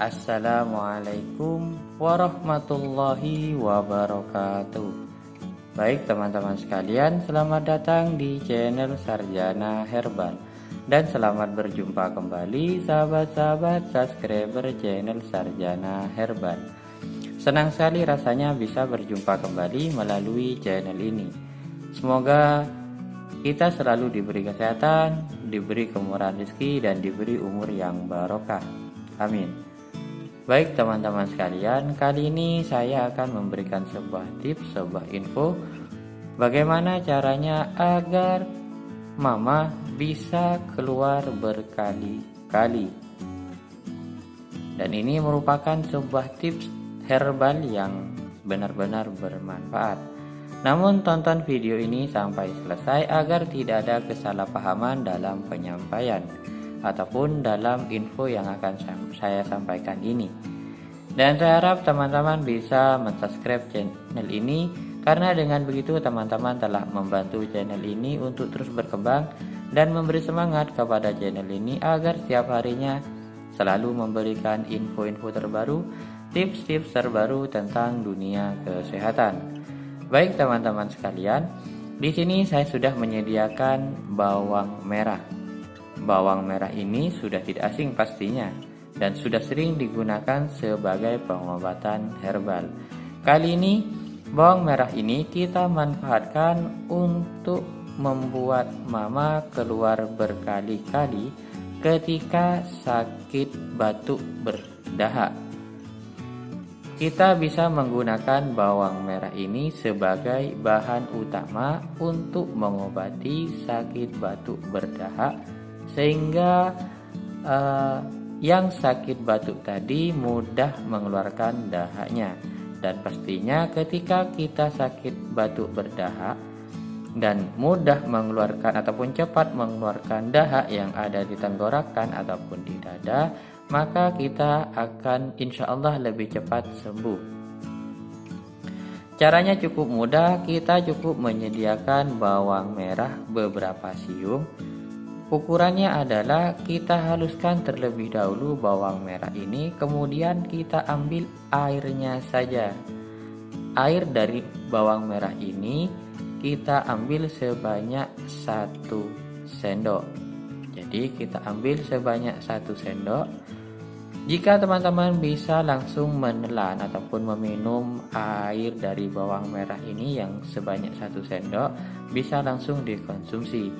Assalamualaikum warahmatullahi wabarakatuh. Baik teman-teman sekalian, selamat datang di channel Sarjana Herbal. Dan selamat berjumpa kembali sahabat-sahabat subscriber channel Sarjana Herbal. Senang sekali rasanya bisa berjumpa kembali melalui channel ini. Semoga kita selalu diberi kesehatan, diberi kemurahan rezeki, dan diberi umur yang barokah. Amin. Baik teman-teman sekalian, kali ini saya akan memberikan sebuah tips, sebuah info bagaimana caranya agar mama bisa keluar berkali-kali. Dan ini merupakan sebuah tips herbal yang benar-benar bermanfaat. Namun tonton video ini sampai selesai agar tidak ada kesalahpahaman dalam penyampaian ataupun dalam info yang akan saya sampaikan ini. Dan saya harap teman-teman bisa mensubscribe channel ini, karena dengan begitu teman-teman telah membantu channel ini untuk terus berkembang dan memberi semangat kepada channel ini agar setiap harinya selalu memberikan info-info terbaru, tips-tips terbaru tentang dunia kesehatan. Baik teman-teman sekalian, di sini saya sudah menyediakan bawang merah. Bawang merah ini sudah tidak asing pastinya dan sudah sering digunakan sebagai pengobatan herbal. Kali ini bawang merah ini kita manfaatkan untuk membuat mama keluar berkali-kali ketika sakit batuk berdahak. Kita bisa menggunakan bawang merah ini sebagai bahan utama untuk mengobati sakit batuk berdahak, sehingga yang sakit batuk tadi mudah mengeluarkan dahaknya. Dan pastinya ketika kita sakit batuk berdahak dan mudah mengeluarkan ataupun cepat mengeluarkan dahak yang ada di tenggorokan ataupun di dada, maka kita akan insya Allah lebih cepat sembuh. Caranya cukup mudah, kita cukup menyediakan bawang merah beberapa siung. Ukurannya adalah kita haluskan terlebih dahulu bawang merah ini, kemudian kita ambil airnya saja. Air dari bawang merah ini kita ambil sebanyak 1 sendok. Jadi kita ambil sebanyak 1 sendok. Jika teman-teman bisa langsung menelan ataupun meminum air dari bawang merah ini yang sebanyak 1 sendok, bisa langsung dikonsumsi.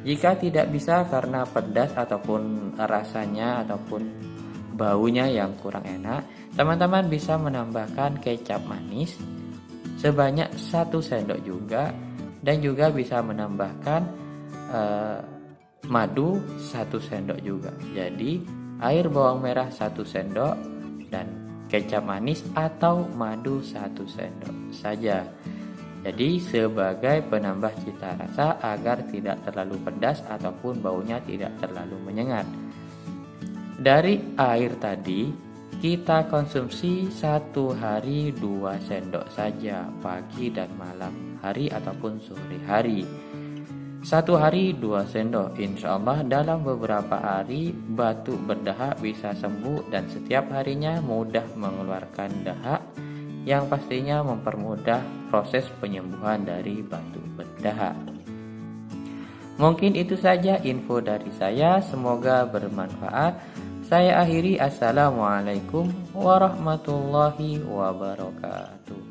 Jika tidak bisa karena pedas ataupun rasanya ataupun baunya yang kurang enak, teman-teman bisa menambahkan kecap manis sebanyak 1 sendok juga, dan juga bisa menambahkan madu 1 sendok juga. Jadi air bawang merah 1 sendok dan kecap manis atau madu 1 sendok saja. Jadi sebagai penambah cita rasa agar tidak terlalu pedas ataupun baunya tidak terlalu menyengat. Dari air tadi kita konsumsi 1 hari 2 sendok saja, pagi dan malam hari ataupun sore hari. 1 hari 2 sendok, insya Allah dalam beberapa hari batuk berdahak bisa sembuh dan setiap harinya mudah mengeluarkan dahak, yang pastinya mempermudah proses penyembuhan dari batuk berdahak. Mungkin itu saja info dari saya, semoga bermanfaat. Saya akhiri, assalamualaikum warahmatullahi wabarakatuh.